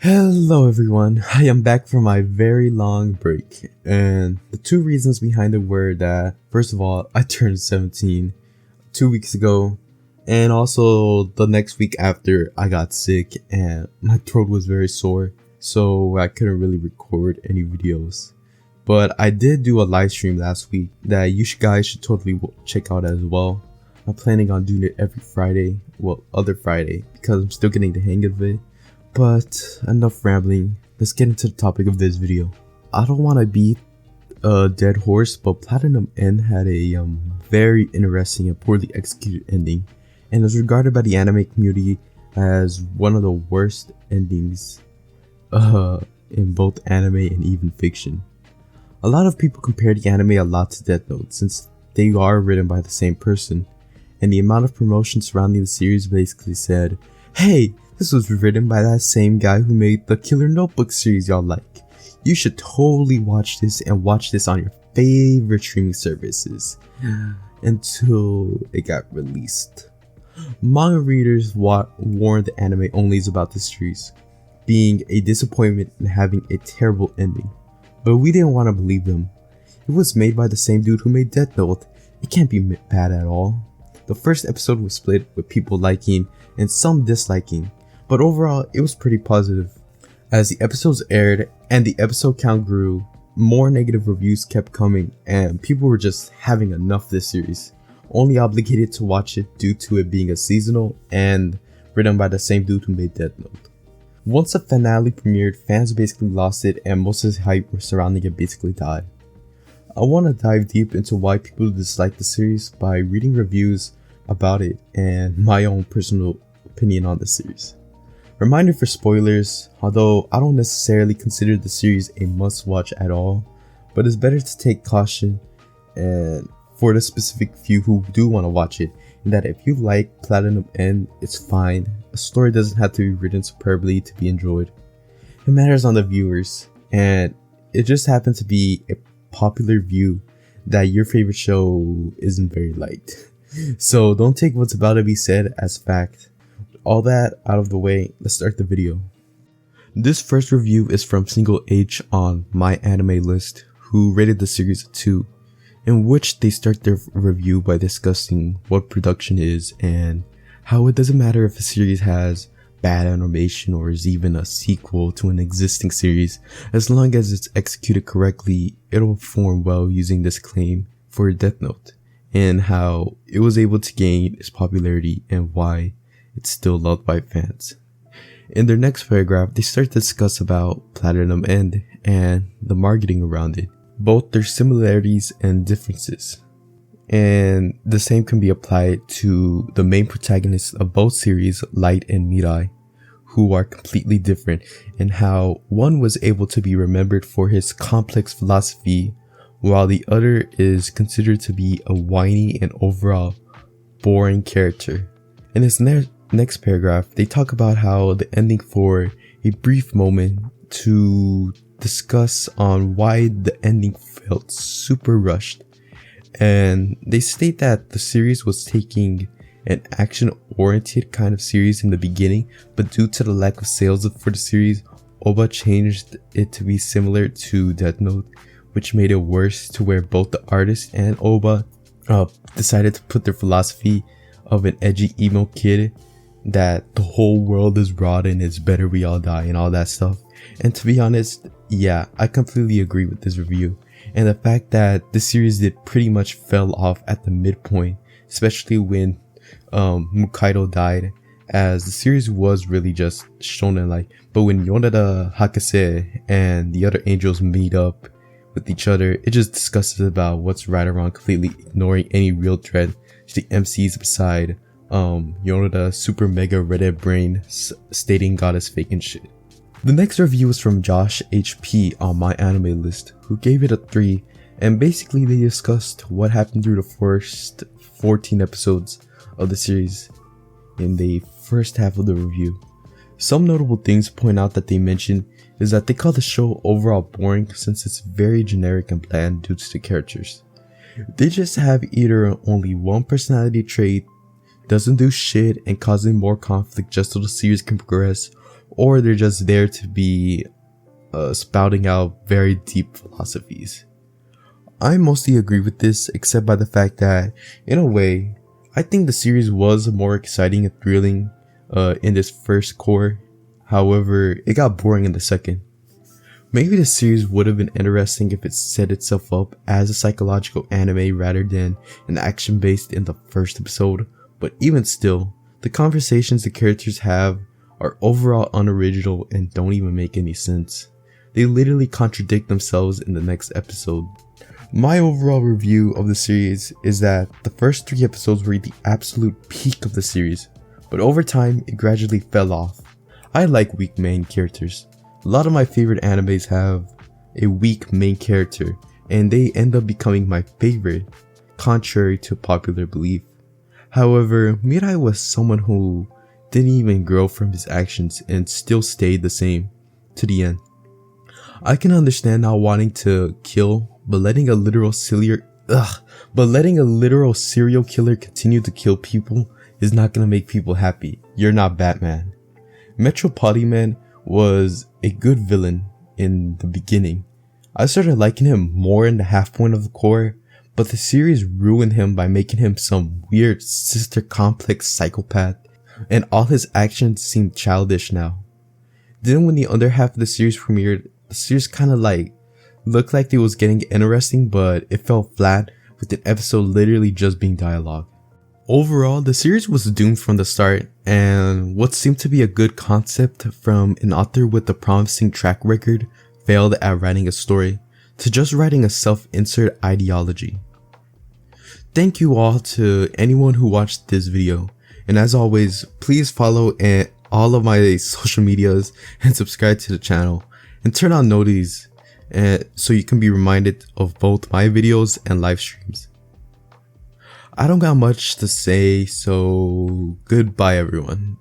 Hello everyone, I am back from my very long break, and the two reasons behind it were that, first of all, I turned 17 2 weeks ago, and also the next week after I got sick and my throat was very sore, so I couldn't really record any videos. But I did do a live stream last week that you guys should totally check out as well. I'm planning on doing it every Friday, other Friday, because I'm still getting the hang of it. But enough rambling, let's get into the topic of this video. I don't want to beat a dead horse, but Platinum End had a very interesting and poorly executed ending, and is regarded by the anime community as one of the worst endings in both anime and even fiction. A lot of people compare the anime a lot to Death Note since they are written by the same person, and the amount of promotion surrounding the series basically said, hey, this was written by that same guy who made the Killer Notebook series y'all like. You should totally watch this and watch this on your favorite streaming services until it got released. Manga readers warned the anime onlys about the series being a disappointment and having a terrible ending, but we didn't want to believe them. It was made by the same dude who made Death Note. It can't be bad at all. The first episode was split with people liking and some disliking, but overall it was pretty positive. As the episodes aired and the episode count grew, more negative reviews kept coming and people were just having enough of this series, only obligated to watch it due to it being a seasonal and written by the same dude who made Death Note. Once the finale premiered, fans basically lost it and most of the hype surrounding it basically died. I want to dive deep into why people dislike the series by reading reviews about it and my own personal opinion on the series. Reminder for spoilers, although I don't necessarily consider the series a must-watch at all, but it's better to take caution and for the specific few who do want to watch it, and that if you like Platinum End, it's fine. A story doesn't have to be written superbly to be enjoyed. It matters on the viewers, and it just happens to be a popular view that your favorite show isn't very liked. So don't take what's about to be said as fact. All that out of the way, let's start the video. This first review is from Single H on My Anime List, who rated the series a 2, in which they start their review by discussing what production is and how it doesn't matter if a series has bad animation or is even a sequel to an existing series, as long as it's executed correctly, it'll perform well using this claim for Death Note, and how it was able to gain its popularity and why it's still loved by fans. In their next paragraph, they start to discuss about Platinum End and the marketing around it, both their similarities and differences. And the same can be applied to the main protagonists of both series, Light and Mirai, who are completely different, and how one was able to be remembered for his complex philosophy, while the other is considered to be a whiny and overall boring character. In his next paragraph, they talk about how the ending for a brief moment to discuss on why the ending felt super rushed, and they state that the series was taking an action-oriented kind of series in the beginning, but due to the lack of sales for the series, Oba changed it to be similar to Death Note, which made it worse, to where both the artist and Oba decided to put their philosophy of an edgy emo kid that the whole world is rotten, it's better we all die and all that stuff. And to be honest, yeah, I completely agree with this review, and the fact that the series did pretty much fell off at the midpoint, especially when Mukaido died, as the series was really just shonen like, but when Yonada, Hakase, and the other angels meet up with each other, it just discusses about what's right or wrong, completely ignoring any real threat to the MCs beside Yonada super mega redhead brain stating God is fake and shit. The next review is from Josh HP on My Anime List, who gave it a 3, and basically they discussed what happened through the first 14 episodes of the series in the first half of the review. Some notable things point out that they mentioned is that they call the show overall boring since it's very generic and bland due to the characters. They just have either only one personality trait, doesn't do shit, and causing more conflict just so the series can progress, or they're just there to be spouting out very deep philosophies. I mostly agree with this, except by the fact that, in a way, I think the series was more exciting and thrilling in this first core. However, it got boring in the second. Maybe the series would have been interesting if it set itself up as a psychological anime rather than an action based in the first episode, but even still, the conversations the characters have are overall unoriginal and don't even make any sense. They literally contradict themselves in the next episode. My overall review of the series is that the first 3 episodes were the absolute peak of the series, but over time it gradually fell off. I like weak main characters. A lot of my favorite animes have a weak main character, and they end up becoming my favorite, contrary to popular belief. However, Mirai was someone who didn't even grow from his actions and still stayed the same to the end. I can understand not wanting to kill, but letting a literal serial killer continue to kill people is not gonna make people happy. You're not Batman. Metro Polyman was a good villain in the beginning. I started liking him more in the half point of the core, but the series ruined him by making him some weird sister complex psychopath, and all his actions seem childish now. Then when the other half of the series premiered, the series kinda looked like it was getting interesting, but it fell flat with an episode literally just being dialogue. Overall, the series was doomed from the start, and what seemed to be a good concept from an author with a promising track record failed at writing a story to just writing a self-insert ideology. Thank you all to anyone who watched this video, and as always, please follow all of my social medias and subscribe to the channel and turn on notifications so you can be reminded of both my videos and live streams. I don't got much to say, so goodbye everyone.